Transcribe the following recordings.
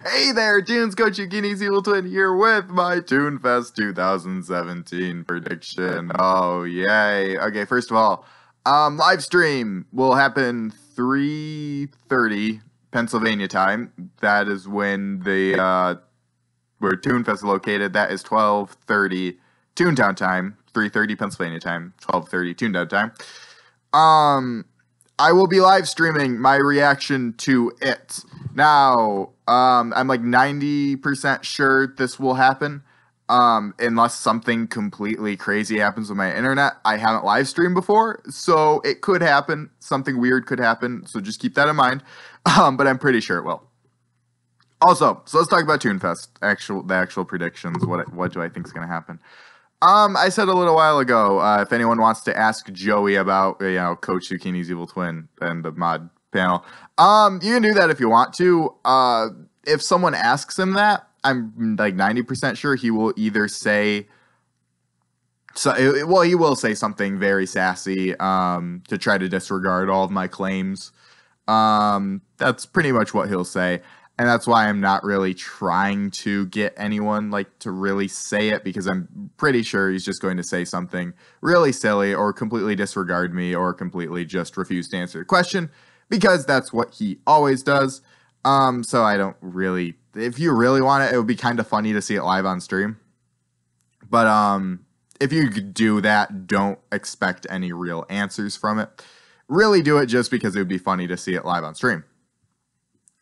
Hey there, Tunes Coach Yuki's Evil Twin here with my Toonfest 2017 prediction. Oh, yay. Okay, first of all, live stream will happen 3:30 Pennsylvania time. That is when where Toonfest is located. That is 12:30 Toontown Time, 3:30 Pennsylvania time, 12:30 Toontown Time. I will be live streaming my reaction to it. Now, I'm like 90% sure this will happen, unless something completely crazy happens with my internet. I haven't live streamed before, so it could happen. Something weird could happen, so just keep that in mind. But I'm pretty sure it will. Also, so let's talk about Toonfest. The actual predictions. What do I think is going to happen? I said a little while ago, if anyone wants to ask Joey about, Coach Zucchini's Evil Twin and the mod panel, you can do that if you want to. If someone asks him that, I'm like 90% sure he will either say, he will say something very sassy, to try to disregard all of my claims. That's pretty much what he'll say. And that's why I'm not really trying to get anyone to really say it, because I'm pretty sure he's just going to say something really silly or completely disregard me or completely just refuse to answer the question, because that's what he always does. So I don't really, if you really want it would be kind of funny to see it live on stream. But if you do that, don't expect any real answers from it. Really do it just because it would be funny to see it live on stream.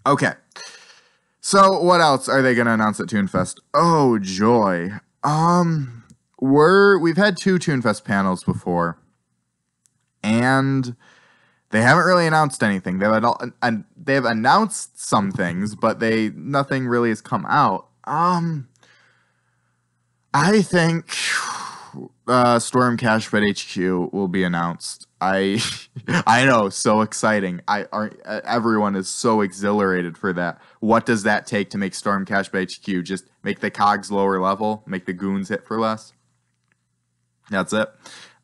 Okay. So what else are they going to announce at Toonfest? Oh, joy. We've had 2 Toonfest panels before, and they haven't really announced anything. They've announced some things, but nothing really has come out. I think Storm Cashbed HQ will be announced. I know, so exciting. Everyone is so exhilarated for that. What does that take to make Storm Cashbed HQ? Just make the cogs lower level, make the goons hit for less. That's it.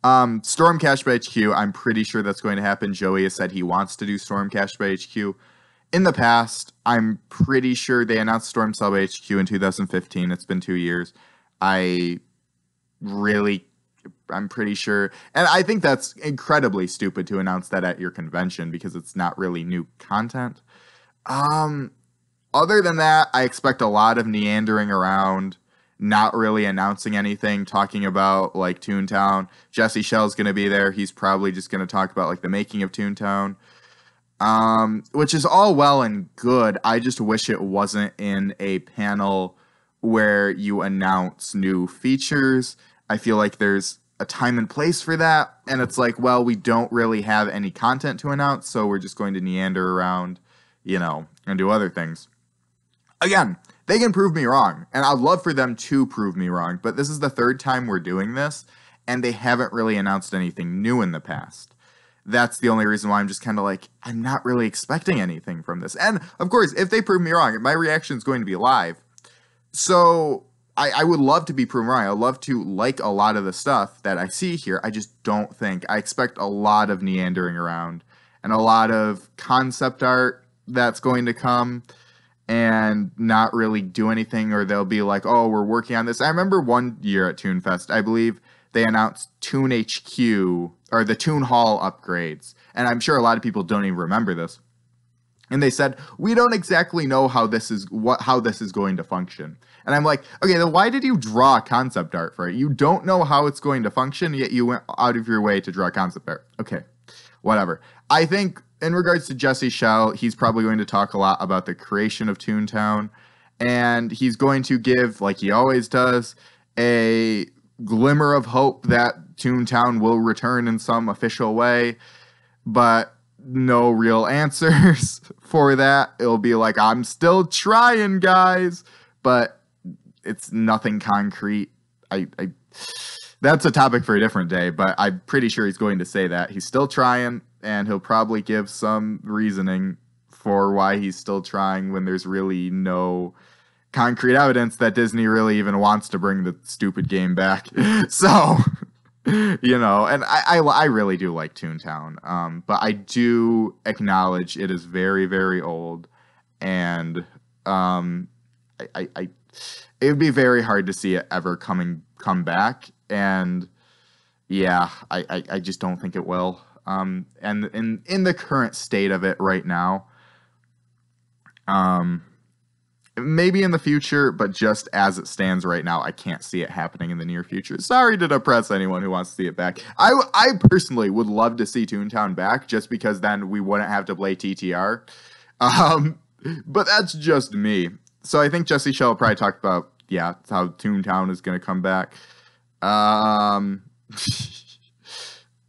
Storm Cashbed HQ, I'm pretty sure that's going to happen. Joey has said he wants to do Storm Cashbed HQ. In the past, I'm pretty sure they announced Storm Sub HQ in 2015. It's been 2 years. I'm pretty sure, and I think that's incredibly stupid to announce that at your convention, because it's not really new content. Other than that, I expect a lot of meandering around, not really announcing anything, talking about Toontown. Jesse Shell's going to be there. He's probably just going to talk about the making of Toontown, which is all well and good. I just wish it wasn't in a panel where you announce new features. I feel like there's a time and place for that, and it's well, we don't really have any content to announce, so we're just going to meander around, and do other things. Again, they can prove me wrong, and I'd love for them to prove me wrong, but this is the 3rd time we're doing this, and they haven't really announced anything new in the past. That's the only reason why I'm just kind of I'm not really expecting anything from this. And, of course, if they prove me wrong, my reaction is going to be live. So I would love to be proven wrong. I would love to like a lot of the stuff that I see here. I just don't think. I expect a lot of meandering around and a lot of concept art that's going to come and not really do anything, or they'll be oh, we're working on this. I remember one year at Toonfest, I believe they announced Toon HQ, or the Toon Hall upgrades. And I'm sure a lot of people don't even remember this. And they said, we don't exactly know how this is going to function. And I'm like, okay, then why did you draw concept art for it? You don't know how it's going to function, yet you went out of your way to draw concept art. Okay, whatever. I think in regards to Jesse Shell, he's probably going to talk a lot about the creation of Toontown. And he's going to give, like he always does, a glimmer of hope that Toontown will return in some official way. But no real answers for that. It'll be I'm still trying, guys, but it's nothing concrete. That's a topic for a different day, but I'm pretty sure he's going to say that he's still trying, and he'll probably give some reasoning for why he's still trying when there's really no concrete evidence that Disney really even wants to bring the stupid game back. So and I really do like Toontown, but I do acknowledge it is very, very old, and it would be very hard to see it ever come back, and yeah, I just don't think it will. And in the current state of it right now, maybe in the future, but just as it stands right now, I can't see it happening in the near future. Sorry to depress anyone who wants to see it back. I personally would love to see Toontown back, just because then we wouldn't have to play TTR. But that's just me. So I think Jesse Shell will probably talk about, yeah, how Toontown is going to come back.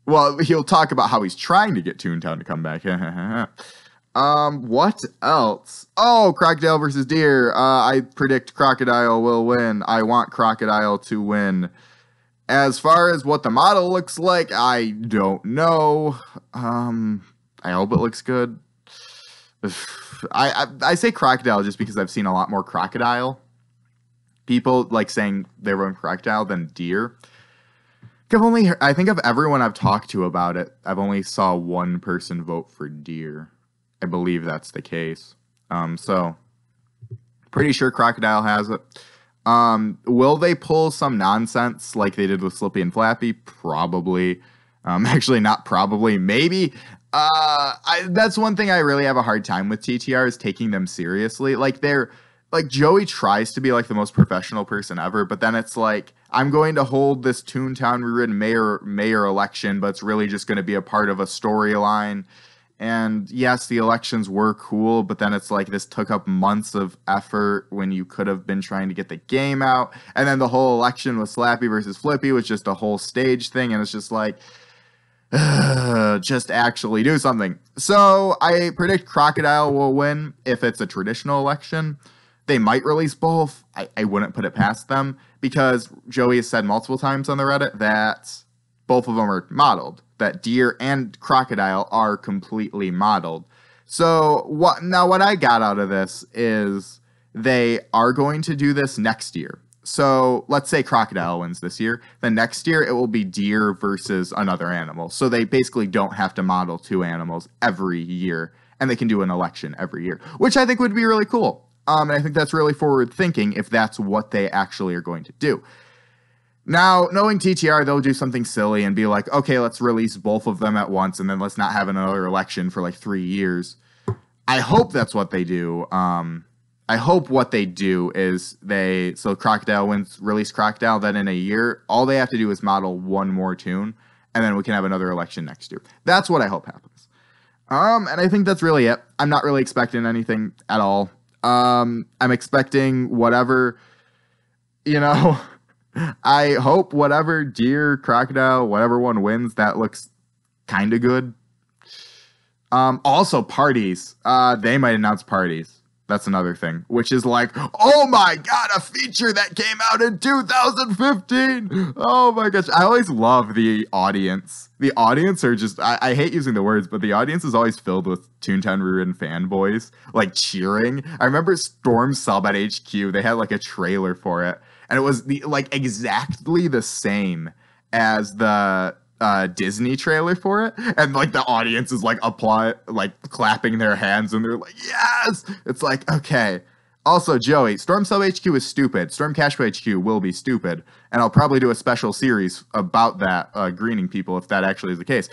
Well, he'll talk about how he's trying to get Toontown to come back. What else? Oh, Crocodile versus Deer. I predict Crocodile will win. I want Crocodile to win. As far as what the model looks like, I don't know. I hope it looks good. I say Crocodile just because I've seen a lot more Crocodile people like saying they run Crocodile than Deer. I think of everyone I've talked to about it, I've only saw one person vote for Deer. I believe that's the case. So pretty sure Crocodile has it. Will they pull some nonsense like they did with Slippy and Flappy? Probably. Actually, not probably. Maybe. That's one thing I really have a hard time with TTR is taking them seriously. Like Joey tries to be like the most professional person ever, but then it's like, I'm going to hold this Toontown rewritten mayor election, but it's really just going to be a part of a storyline. And yes, the elections were cool, but then it's like this took up months of effort when you could have been trying to get the game out. And then the whole election with Slappy versus Flippy was just a whole stage thing. And it's just like, just actually do something. So I predict Crocodile will win if it's a traditional election. They might release both. I wouldn't put it past them because Joey has said multiple times on the Reddit that both of them are modeled, that Deer and Crocodile are completely modeled. So what I got out of this is they are going to do this next year. So let's say Crocodile wins this year. Then next year it will be Deer versus another animal. So they basically don't have to model two animals every year, and they can do an election every year, which I think would be really cool. And I think that's really forward thinking if that's what they actually are going to do. Now, knowing TTR, they'll do something silly and be like, okay, let's release both of them at once, and then let's not have another election for like 3 years. I hope that's what they do. I hope what they do is so Crocodile release Crocodile, then in a year, all they have to do is model one more tune, and then we can have another election next year. That's what I hope happens. And I think that's really it. I'm not really expecting anything at all. I'm expecting whatever, I hope whatever Deer, Crocodile, whatever one wins, that looks kind of good. Also parties. They might announce parties. That's another thing, which is like, oh my God, a feature that came out in 2015. Oh my gosh. I always love the audience. The audience are just, I hate using the words, but the audience is always filled with Toontown Rewritten fanboys, like cheering. I remember Storm Sub at HQ, they had like a trailer for it, and it was exactly the same as the Disney trailer for it, and like the audience is like clapping their hands, and they're like, yes. It's like, okay. Also, Joey, Storm Sub HQ is stupid. Storm Cashflow HQ will be stupid, and I'll probably do a special series about that, greening people, if that actually is the case.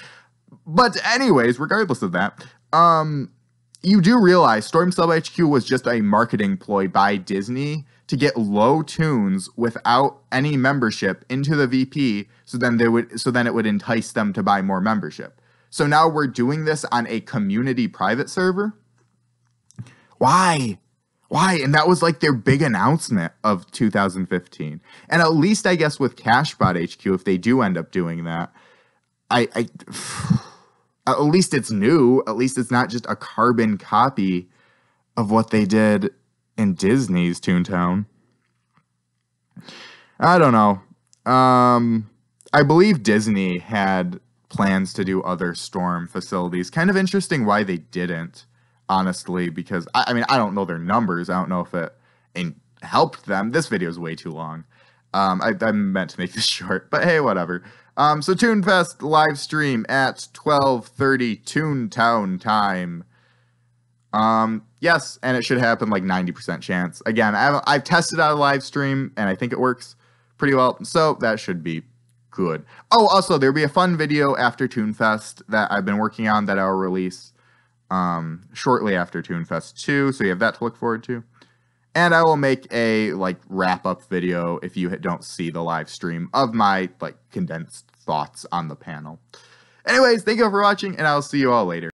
But anyways, regardless of that, you do realize Storm Sub HQ was just a marketing ploy by Disney to get low tunes without any membership into the VP, so then it would entice them to buy more membership. So now we're doing this on a community private server. Why? And that was like their big announcement of 2015. And at least I guess with Cashbot HQ, if they do end up doing that, at least it's new. At least it's not just a carbon copy of what they did in Disney's Toontown. I don't know. I believe Disney had plans to do other Storm facilities. Kind of interesting why they didn't, honestly, because I mean, I don't know their numbers. I don't know if it helped them. This video is way too long. I meant to make this short, but hey, whatever. So Toonfest live stream at 12:30 Toontown time. Yes, and it should happen like 90% chance. Again, I've tested out a live stream, and I think it works pretty well, so that should be good. Oh, also, there'll be a fun video after Toonfest that I've been working on that I'll release shortly after Toonfest 2, so you have that to look forward to. And I will make a like wrap-up video if you don't see the live stream of my like condensed thoughts on the panel. Anyways, thank you all for watching, and I'll see you all later.